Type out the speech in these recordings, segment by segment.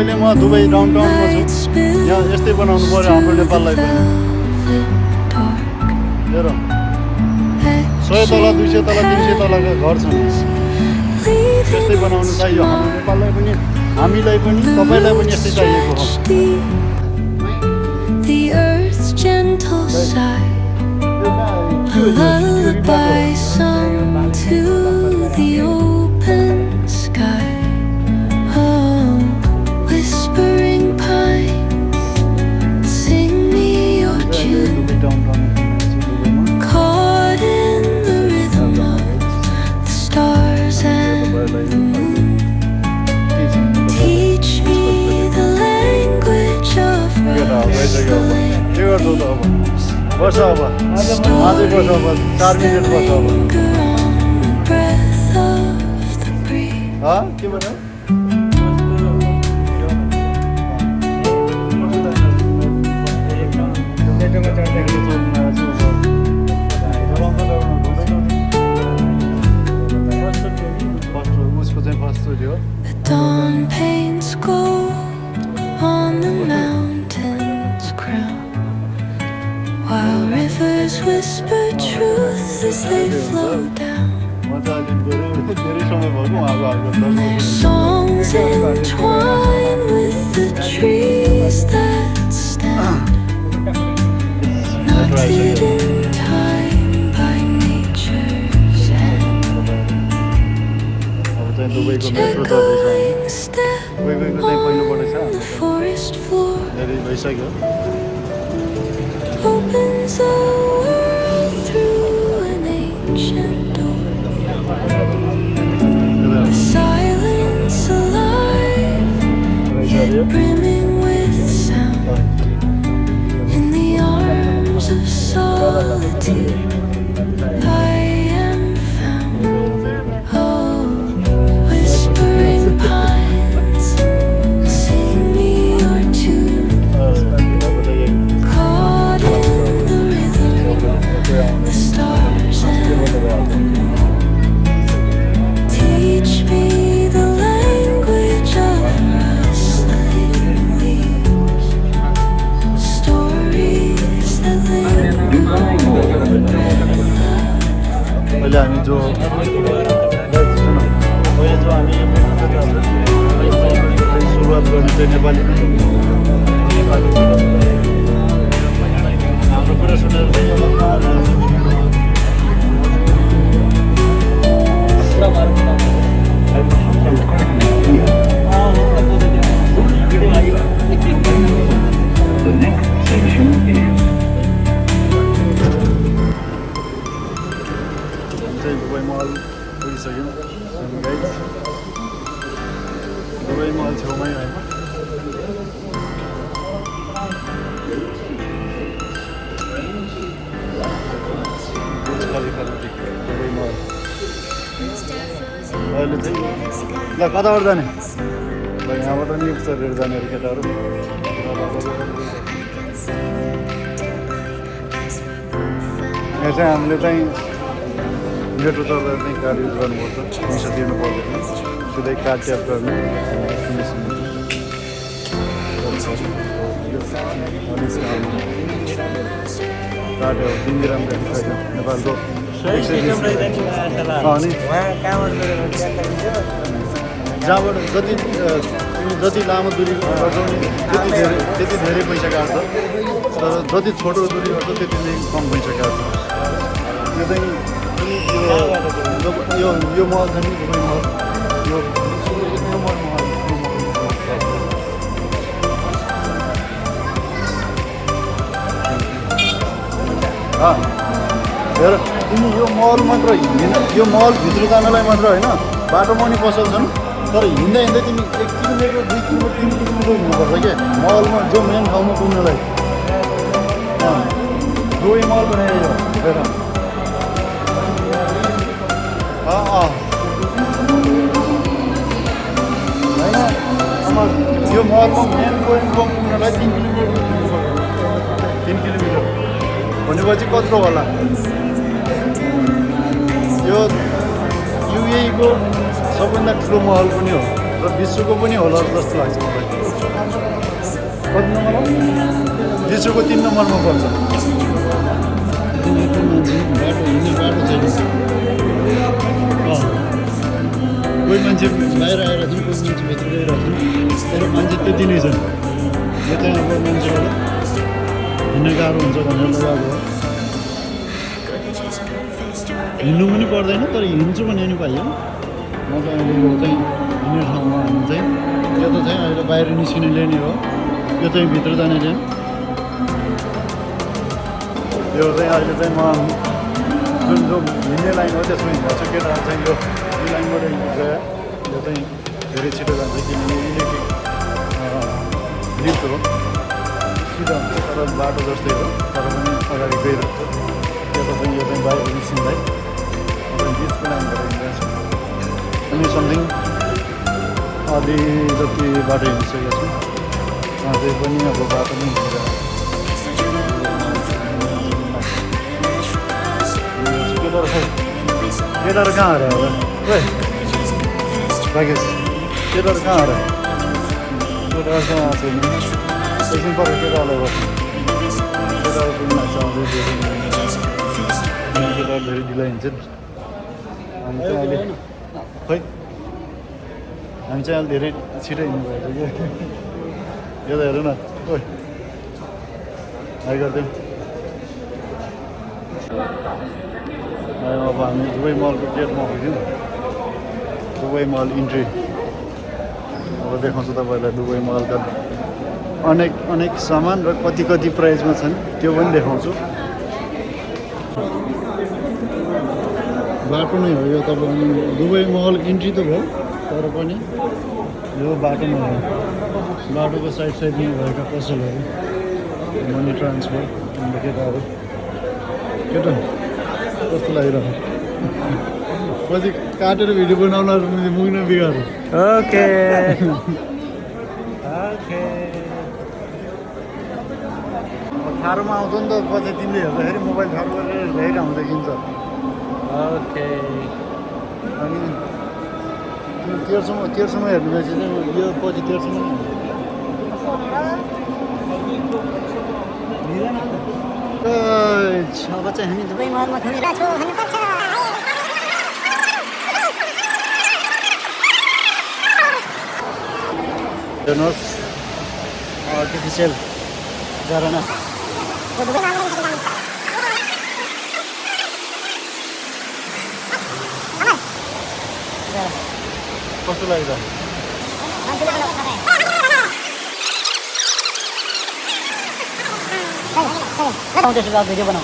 अहिले म दुबई डाउनटाउनमा छु यहाँ यस्तै बनाउनु पर्यो हाम्रो नेपाललाई पनि हेर 100 तला 200 तला 300 तलाका घर छन् यस्तै बनाउनु चाहियो हाम्रो नेपाललाई पनि हामीलाई पनि तपाईलाई पनि यस्तै चाहिएको हो The earth's gentle sigh, a lullaby sung to the open sky. Oh, whispering pines, sing me your tune. Caught in the rhythm of the stars and the moon. Teach me the language of rustling बस अब आजै बस अब 4 minute बस अब breath of the breeze. के भन्यो उसको चाहिँ first हो The dawn paints gold on the mountain's crown, while rivers whisper truth as they flow down. धेरै समय भयो उहाँको आएको Their songs entwine with the trees that stand, knotted in time by nature's hand. अब चाहिँ दुबईको Each metro चल्दैछ echoing step दुबईको चाहिँ पहिलोपल्ट छ on the forest floor धेरै भइसक्यो opens a world through an ancient door. The silence alive, yet brimming with sound. In the arms of solitude, I am found. Oh, whispering pines, sing me your tune. Caught in the rhythm, the stars and the moon. Teach me the language of rustling leaves, stories that linger on the breath of अहिले हामी जो अहिले जो हामी सुरुवात गर्ने चाहिँ नेपालीमा हाम्रो कुरा सुनेर चाहिँ दुबई मल पुगिसक्यौँ दुबई मल छेउमै होइन दुबई मल अहिले चाहिँ ल कताबाट जाने ल यहाँबाट नि चढेर जाने अरे केटाहरू यहाँ चाहिँ हामीले चाहिँ मेट्रो चढ्दा चाहिँ कार्ड युज गर्नुपर्छ पैसा तिर्नु पर्दैन सिधै कार्ड ट्याप गर्ने कार्ड हो दिनदिराम देखिसक्यो नेपालको अनि जहाँबाट जति लामो दूरी गर्छौ नि त्यति धेरै पैसा काट्छ तर जति छोटो दूरी गर्छ त्यति नै कम पैसा काट्छ यो चाहिँ यो मल छ नि दुबई मल यो मल हेर तिमी यो मल मात्र हिँडेन यो मलभित्र जानलाई मात्र होइन बाटो पनि पसल छन् तर हिँड्दा हिँड्दै तिमी 1 किलोमिटर 2 किलोमिटर 3 किलोमिटर हिँड्नुपर्छ क्या मलमा जो मेन ठाउँमा पुग्नलाई दुबई मल बनाइयो हेर होइन यो मलमा मेन पोइन्ट पुग्नलाई 3 किलोमिटर 3 किलोमिटर भनेपछि कत्रो होला यो युएईको सबभन्दा ठुलो महल पनि हो र विश्वको पनि होला जस्तो लाग्छ मलाई कति नम्बर हो लिचुको 3 नम्बरमा पर्छ बाटो हिँड्ने बाटो छैन कोही मान्छे बाहिर आएर छन् कोही मान्छे भित्र गइरहेको छन् तर मान्छे त्यति नै छन् यो चाहिँ अब मान्छेबाट हिँड्न गाह्रो हुन्छ भनेर लगाएको हो हिँड्नु पनि पर्दैन तर हिँड्छु भने नि पाइयो म चाहिँ अहिले यो चाहिँ हिँड्ने ठाउँमा हामी चाहिँ यो त चाहिँ अहिले बाहिर निस्किने लेने हो यो चाहिँ भित्र जाने लेन यो चाहिँ अहिले चाहिँ म जुन जो हिँड्ने लाइन हो त्यसमा हिँड्छु केटाहरू चाहिँ यो लाइनबाट हिँड्छ यो चाहिँ धेरै छिटो जान्छ किनभने इलेक्ट्रिक लिफ्ट हो सिधो हुन्छ तर बाटो जस्तै हो तर पनि अगाडि गइरहेको छ यो चाहिँ बाहिर निस्किँदै बिचको लाइनबाट हिँडिरहेको छ अनि समथिङ अलि जति बाटो हिँडिसकेको छु अझै पनि अब बाटो पनि हिँडिरहेको केटाहरू कहाँ हरे अब राकेश केटाहरू कहाँ हरे केटाहरू कहाँ छैन एकछिन पऱ्यो केटाहरूलाई बस्नु केटाहरू पनि लाग्छ अझै धेरै केटाहरू धेरै ढिलो हिँड्छन् हामी चाहिँ अहिले खै हामी चाहिँ अहिले धेरै छिटो हिँड्नु भएको छ क्या यो त हेर न ओ हाई गरिदिउँ अब हामी दुबई मलको गेटमा पुग्यौँ दुबई मल इन्ट्री अब देखाउँछु तपाईँहरूलाई दुबई मलका अनेक सामान र कति प्राइसमा छन् त्यो पनि देखाउँछु बाटो नै हो यो तपाईँ दुबई मल इन्ट्री त भयो तर पनि यो बाटो नै हो बाटोको साइडमा भएका पसलहरू मनी ट्रान्सफर केटाहरू केटा कस्तो लागिरहेको पछि काटेर भिडियो बनाउन मुग्न बिगार ओके ठाडोमा आउँछ नि त पछि तिमीले हेर्दाखेरि मोबाइल ठाडो गरेर धेरै ठाउँ देखिन्छ ओके अनि तेर्सम्म हेर्नु भएपछि चाहिँ यो पछि तेर्सम्म अब चाहिँ हामी दुबई महलमा घुमिरहेको छौँ भन्नुपर्छ हेर्नुहोस् आर्टिफिसियल झरना कस्तो लाग्छ भिडियो बनाऊ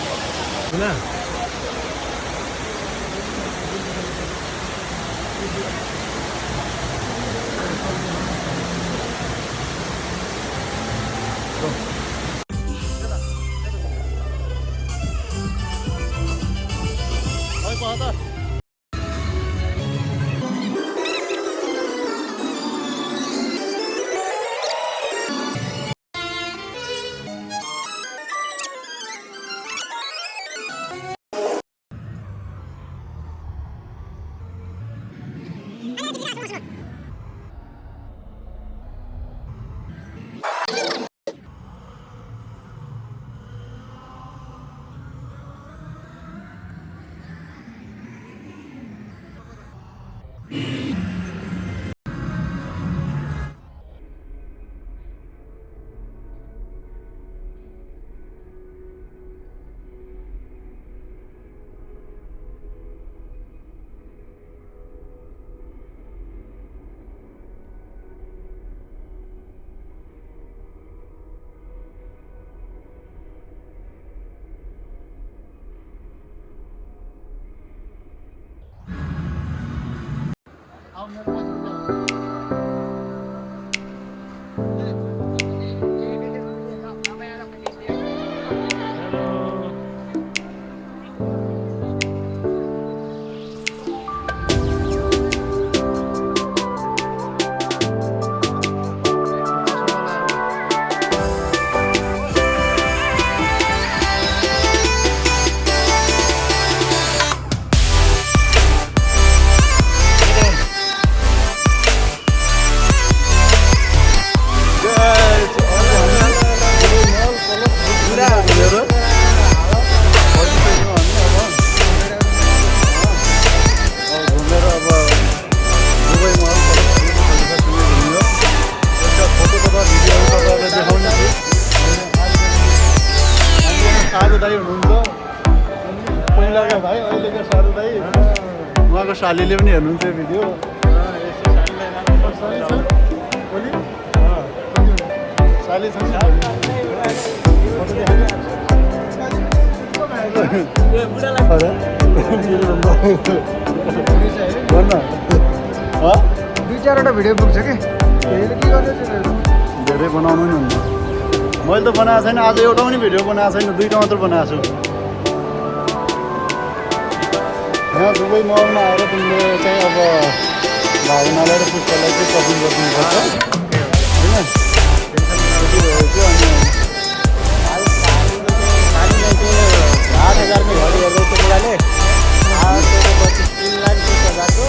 मिलाएको भाइ अहिलेको सारू भाइ उहाँको सालीले पनि हेर्नुहुन्छ यो भिडियो साली छ दुई चारवटा भिडियो पुग्छ कि त्यसले के गर्दैछ धेरै बनाउनु नि हुन्छ मैले त बनाएको छैन आज एउटा पनि भिडियो बनाएको छैन 2टा मात्र बनाएको छु यहाँ दुबई मलमा आएर तिमीले चाहिँ अब भावनालाई र पुष्पलाई चाहिँ पसन्द गरिदिनुपर्छ होइन भएको अनि 8,000 में घडी हेर्दै थियो बुढाले आज 3 लाख 30 हजारको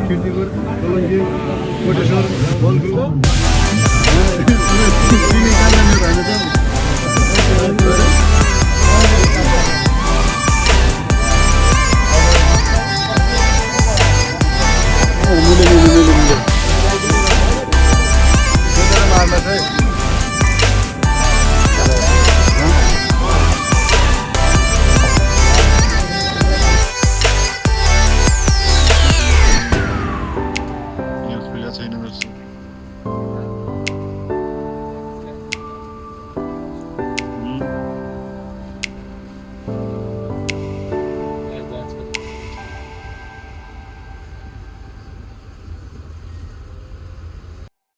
कीर्तिपुर कलङ्गी कोटेश्वर बल्गु